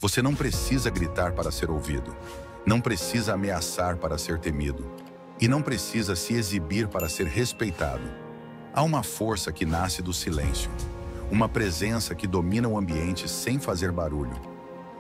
Você não precisa gritar para ser ouvido. Não precisa ameaçar para ser temido. E não precisa se exibir para ser respeitado. Há uma força que nasce do silêncio. Uma presença que domina o ambiente sem fazer barulho.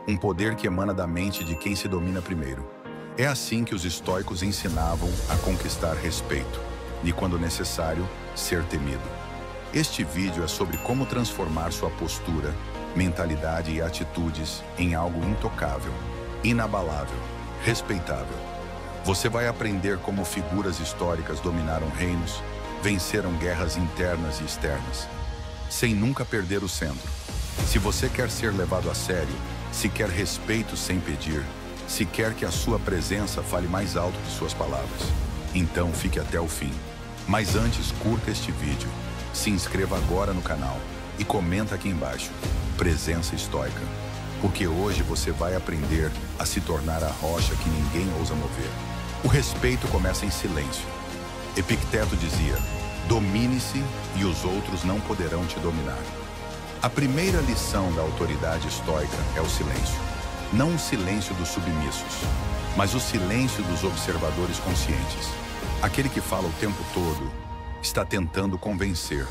Um poder que emana da mente de quem se domina primeiro. É assim que os estoicos ensinavam a conquistar respeito. E, quando necessário, ser temido. Este vídeo é sobre como transformar sua postura, mentalidade e atitudes em algo intocável, inabalável, respeitável. Você vai aprender como figuras históricas dominaram reinos, venceram guerras internas e externas, sem nunca perder o centro. Se você quer ser levado a sério, se quer respeito sem pedir, se quer que a sua presença fale mais alto que suas palavras, então fique até o fim. Mas antes, curta este vídeo, se inscreva agora no canal e comenta aqui embaixo, presença estoica, porque hoje você vai aprender a se tornar a rocha que ninguém ousa mover. O respeito começa em silêncio. Epicteto dizia, domine-se e os outros não poderão te dominar. A primeira lição da autoridade estoica é o silêncio. Não o silêncio dos submissos, mas o silêncio dos observadores conscientes. Aquele que fala o tempo todo está tentando convencer,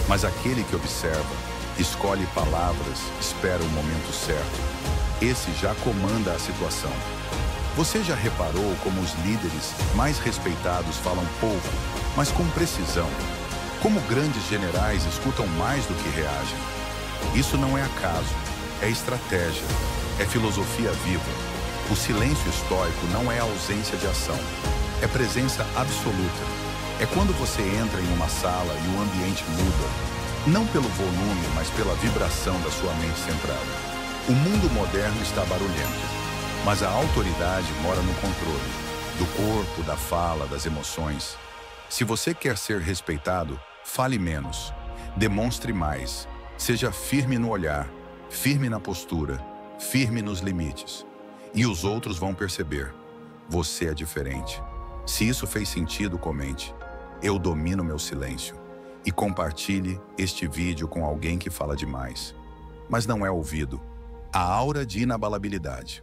mas aquele que observa, escolhe palavras, espera o momento certo. Esse já comanda a situação. Você já reparou como os líderes mais respeitados falam pouco, mas com precisão? Como grandes generais escutam mais do que reagem? Isso não é acaso, é estratégia, é filosofia viva. O silêncio estoico não é ausência de ação, é presença absoluta. É quando você entra em uma sala e o ambiente muda, não pelo volume, mas pela vibração da sua mente centrada. O mundo moderno está barulhento, mas a autoridade mora no controle, do corpo, da fala, das emoções. Se você quer ser respeitado, fale menos, demonstre mais, seja firme no olhar, firme na postura, firme nos limites. E os outros vão perceber, você é diferente. Se isso fez sentido, comente. Eu domino meu silêncio. E compartilhe este vídeo com alguém que fala demais. Mas não é ouvido. A aura de inabalabilidade.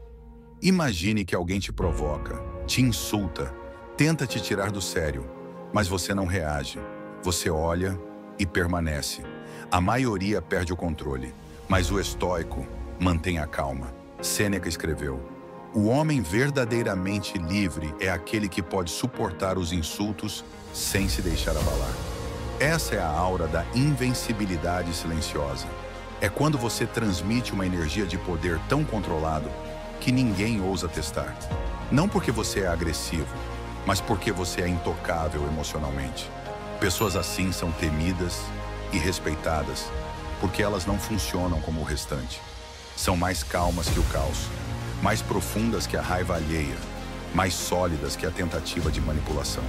Imagine que alguém te provoca, te insulta, tenta te tirar do sério, mas você não reage. Você olha e permanece. A maioria perde o controle, mas o estoico mantém a calma. Sêneca escreveu, o homem verdadeiramente livre é aquele que pode suportar os insultos sem se deixar abalar. Essa é a aura da invencibilidade silenciosa. É quando você transmite uma energia de poder tão controlado que ninguém ousa testar. Não porque você é agressivo, mas porque você é intocável emocionalmente. Pessoas assim são temidas e respeitadas, porque elas não funcionam como o restante. São mais calmas que o caos, mais profundas que a raiva alheia, mais sólidas que a tentativa de manipulação.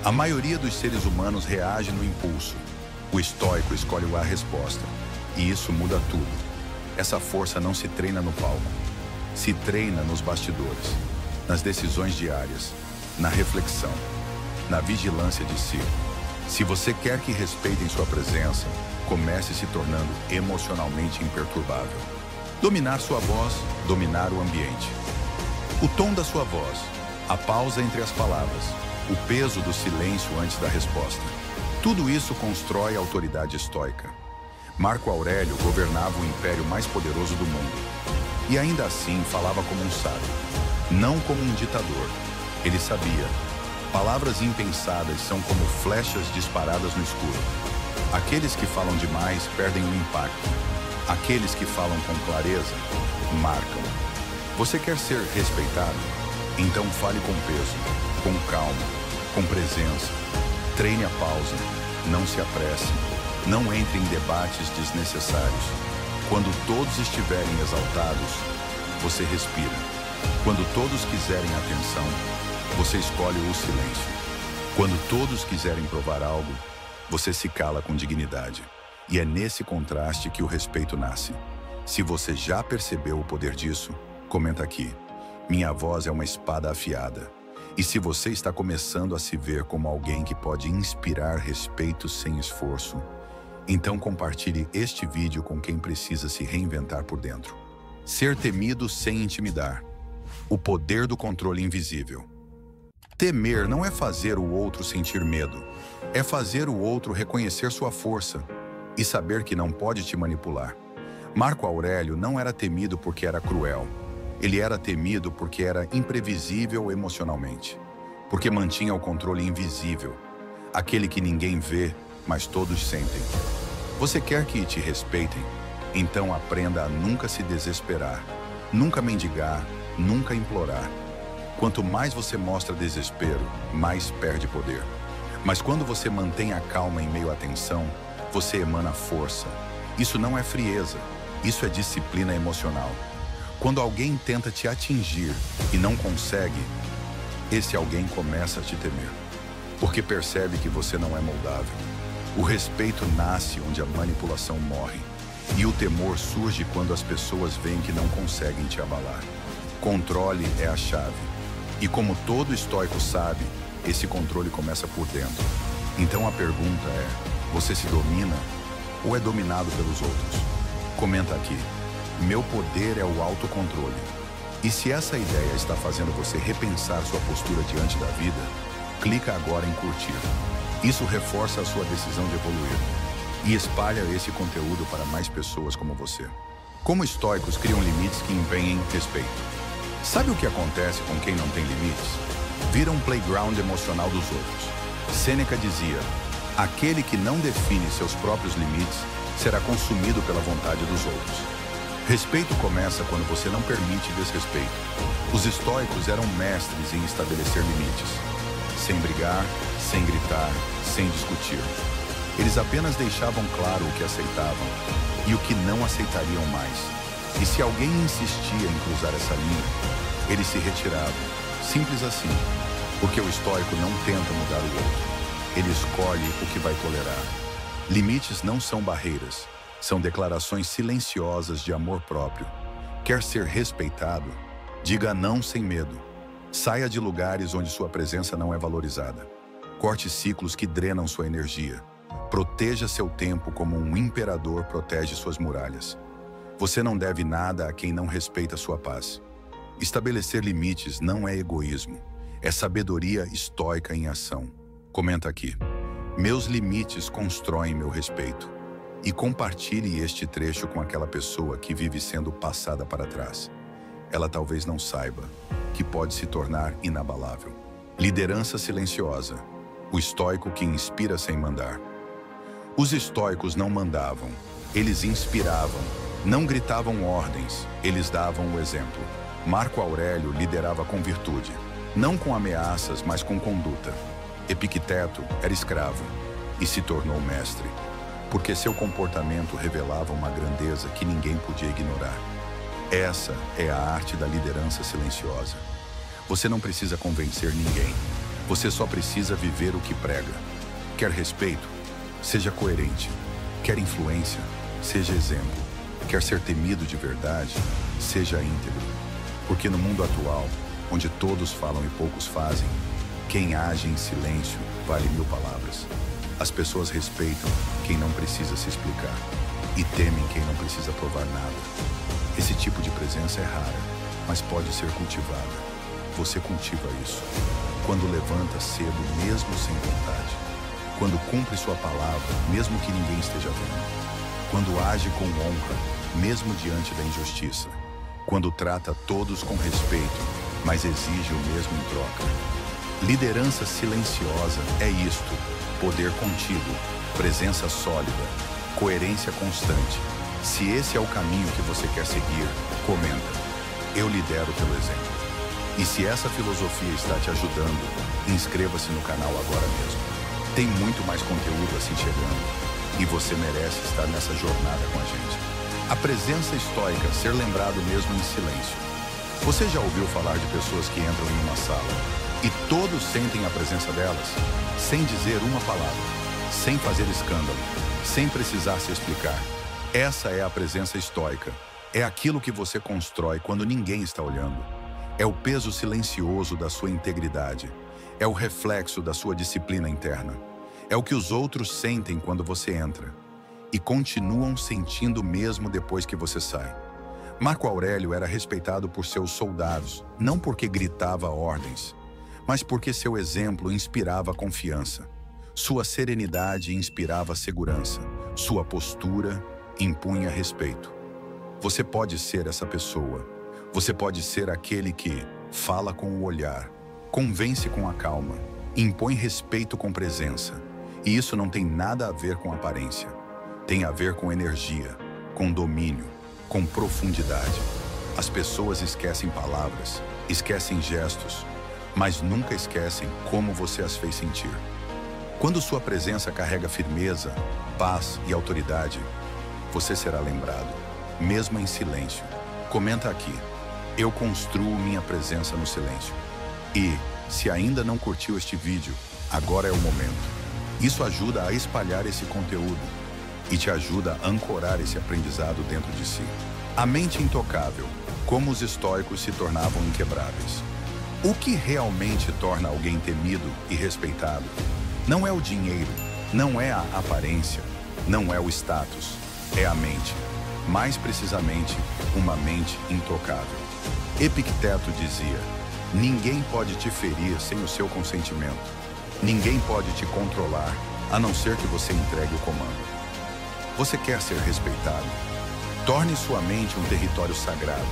A maioria dos seres humanos reage no impulso. O estoico escolhe a resposta, e isso muda tudo. Essa força não se treina no palco, se treina nos bastidores, nas decisões diárias, na reflexão, na vigilância de si. Se você quer que respeitem sua presença, comece se tornando emocionalmente imperturbável. Dominar sua voz, dominar o ambiente. O tom da sua voz, a pausa entre as palavras, o peso do silêncio antes da resposta. Tudo isso constrói a autoridade estoica. Marco Aurélio governava o império mais poderoso do mundo. E ainda assim falava como um sábio, não como um ditador. Ele sabia, palavras impensadas são como flechas disparadas no escuro. Aqueles que falam demais perdem o impacto. Aqueles que falam com clareza, marcam. Você quer ser respeitado? Então fale com peso, com calma, com presença. Treine a pausa, não se apresse, não entre em debates desnecessários. Quando todos estiverem exaltados, você respira. Quando todos quiserem atenção, você escolhe o silêncio. Quando todos quiserem provar algo, você se cala com dignidade. E é nesse contraste que o respeito nasce. Se você já percebeu o poder disso, comenta aqui. Minha voz é uma espada afiada. E se você está começando a se ver como alguém que pode inspirar respeito sem esforço, então compartilhe este vídeo com quem precisa se reinventar por dentro. Ser temido sem intimidar. O poder do controle invisível. Temer não é fazer o outro sentir medo. É fazer o outro reconhecer sua força e saber que não pode te manipular. Marco Aurélio não era temido porque era cruel. Ele era temido porque era imprevisível emocionalmente. Porque mantinha o controle invisível. Aquele que ninguém vê, mas todos sentem. Você quer que te respeitem? Então aprenda a nunca se desesperar, nunca mendigar, nunca implorar. Quanto mais você mostra desespero, mais perde poder. Mas quando você mantém a calma em meio à tensão, você emana força. Isso não é frieza, isso é disciplina emocional. Quando alguém tenta te atingir e não consegue, esse alguém começa a te temer, porque percebe que você não é moldável. O respeito nasce onde a manipulação morre, e o temor surge quando as pessoas veem que não conseguem te abalar. Controle é a chave, e como todo estoico sabe, esse controle começa por dentro. Então a pergunta é, você se domina ou é dominado pelos outros? Comenta aqui. Meu poder é o autocontrole. E se essa ideia está fazendo você repensar sua postura diante da vida, clica agora em curtir. Isso reforça a sua decisão de evoluir e espalha esse conteúdo para mais pessoas como você. Como estoicos criam limites que empenhem respeito. Sabe o que acontece com quem não tem limites? Vira um playground emocional dos outros. Sêneca dizia, aquele que não define seus próprios limites será consumido pela vontade dos outros. Respeito começa quando você não permite desrespeito. Os estoicos eram mestres em estabelecer limites. Sem brigar, sem gritar, sem discutir. Eles apenas deixavam claro o que aceitavam e o que não aceitariam mais. E se alguém insistia em cruzar essa linha, eles se retiravam. Simples assim. Porque o estoico não tenta mudar o outro. Ele escolhe o que vai tolerar. Limites não são barreiras. São declarações silenciosas de amor próprio. Quer ser respeitado? Diga não sem medo. Saia de lugares onde sua presença não é valorizada. Corte ciclos que drenam sua energia. Proteja seu tempo como um imperador protege suas muralhas. Você não deve nada a quem não respeita sua paz. Estabelecer limites não é egoísmo. É sabedoria estoica em ação. Comenta aqui. Meus limites constroem meu respeito. E compartilhe este trecho com aquela pessoa que vive sendo passada para trás. Ela talvez não saiba que pode se tornar inabalável. Liderança silenciosa. O estoico que inspira sem mandar. Os estoicos não mandavam, eles inspiravam. Não gritavam ordens, eles davam o exemplo. Marco Aurélio liderava com virtude, não com ameaças, mas com conduta. Epicteto era escravo e se tornou mestre, porque seu comportamento revelava uma grandeza que ninguém podia ignorar. Essa é a arte da liderança silenciosa. Você não precisa convencer ninguém, você só precisa viver o que prega. Quer respeito? Seja coerente. Quer influência? Seja exemplo. Quer ser temido de verdade? Seja íntegro. Porque no mundo atual, onde todos falam e poucos fazem, quem age em silêncio vale 1000 palavras. As pessoas respeitam quem não precisa se explicar e temem quem não precisa provar nada. Esse tipo de presença é rara, mas pode ser cultivada. Você cultiva isso. Quando levanta cedo, mesmo sem vontade. Quando cumpre sua palavra, mesmo que ninguém esteja vendo. Quando age com honra, mesmo diante da injustiça. Quando trata todos com respeito, mas exige o mesmo em troca. Liderança silenciosa é isto: poder contido, presença sólida, coerência constante. Se esse é o caminho que você quer seguir, comenta. Eu lidero pelo exemplo. E se essa filosofia está te ajudando, inscreva-se no canal agora mesmo. Tem muito mais conteúdo assim chegando. E você merece estar nessa jornada com a gente. A presença estoica, ser lembrado mesmo em silêncio. Você já ouviu falar de pessoas que entram em uma sala e todos sentem a presença delas, sem dizer uma palavra, sem fazer escândalo, sem precisar se explicar? Essa é a presença estoica. É aquilo que você constrói quando ninguém está olhando. É o peso silencioso da sua integridade. É o reflexo da sua disciplina interna. É o que os outros sentem quando você entra e continuam sentindo mesmo depois que você sai. Marco Aurélio era respeitado por seus soldados, não porque gritava ordens, mas porque seu exemplo inspirava confiança. Sua serenidade inspirava segurança. Sua postura impunha respeito. Você pode ser essa pessoa. Você pode ser aquele que fala com o olhar, convence com a calma, impõe respeito com presença. E isso não tem nada a ver com aparência. Tem a ver com energia, com domínio, com profundidade. As pessoas esquecem palavras, esquecem gestos, mas nunca esquecem como você as fez sentir. Quando sua presença carrega firmeza, paz e autoridade, você será lembrado, mesmo em silêncio. Comenta aqui: eu construo minha presença no silêncio. E, se ainda não curtiu este vídeo, agora é o momento. Isso ajuda a espalhar esse conteúdo e te ajuda a ancorar esse aprendizado dentro de si. A mente intocável, como os estoicos se tornavam inquebráveis. O que realmente torna alguém temido e respeitado não é o dinheiro, não é a aparência, não é o status, é a mente. Mais precisamente, uma mente intocável. Epicteto dizia: ninguém pode te ferir sem o seu consentimento. Ninguém pode te controlar, a não ser que você entregue o comando. Você quer ser respeitado? Torne sua mente um território sagrado,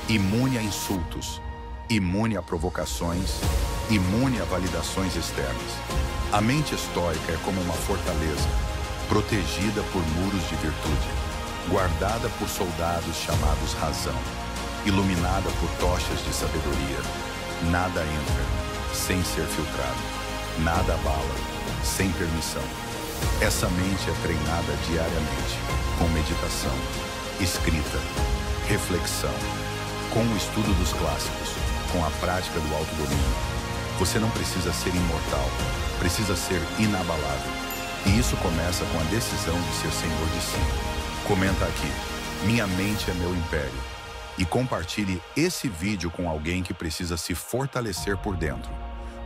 imune a insultos, imune a provocações, imune a validações externas. A mente estoica é como uma fortaleza, protegida por muros de virtude, guardada por soldados chamados razão, iluminada por tochas de sabedoria. Nada entra sem ser filtrado, nada abala sem permissão. Essa mente é treinada diariamente, com meditação, escrita, reflexão, com o estudo dos clássicos, com a prática do autodomínio. Você não precisa ser imortal, precisa ser inabalável. E isso começa com a decisão de ser senhor de si. Comenta aqui: minha mente é meu império. E compartilhe esse vídeo com alguém que precisa se fortalecer por dentro.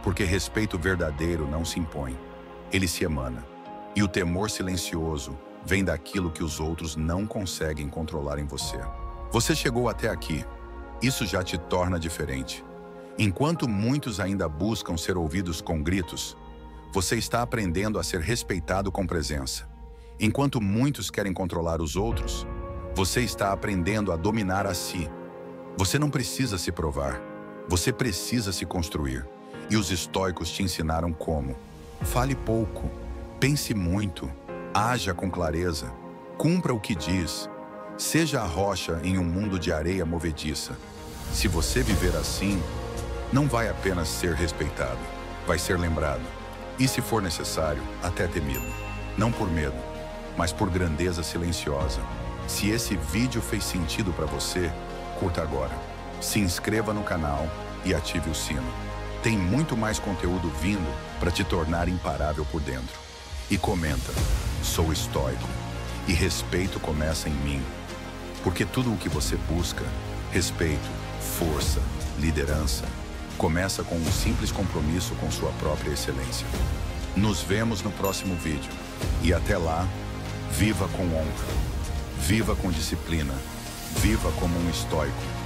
Porque respeito verdadeiro não se impõe, ele se emana. E o temor silencioso vem daquilo que os outros não conseguem controlar em você. Você chegou até aqui, isso já te torna diferente. Enquanto muitos ainda buscam ser ouvidos com gritos, você está aprendendo a ser respeitado com presença. Enquanto muitos querem controlar os outros, você está aprendendo a dominar a si. Você não precisa se provar, você precisa se construir. E os estoicos te ensinaram como. Fale pouco, pense muito, haja com clareza, cumpra o que diz, seja a rocha em um mundo de areia movediça. Se você viver assim, não vai apenas ser respeitado, vai ser lembrado. E se for necessário, até temido. Não por medo, mas por grandeza silenciosa. Se esse vídeo fez sentido para você, curta agora. Se inscreva no canal e ative o sino. Tem muito mais conteúdo vindo para te tornar imparável por dentro. E comenta: sou estoico e respeito começa em mim. Porque tudo o que você busca, respeito, força, liderança, começa com um simples compromisso com sua própria excelência. Nos vemos no próximo vídeo. E até lá, viva com honra, viva com disciplina, viva como um estoico.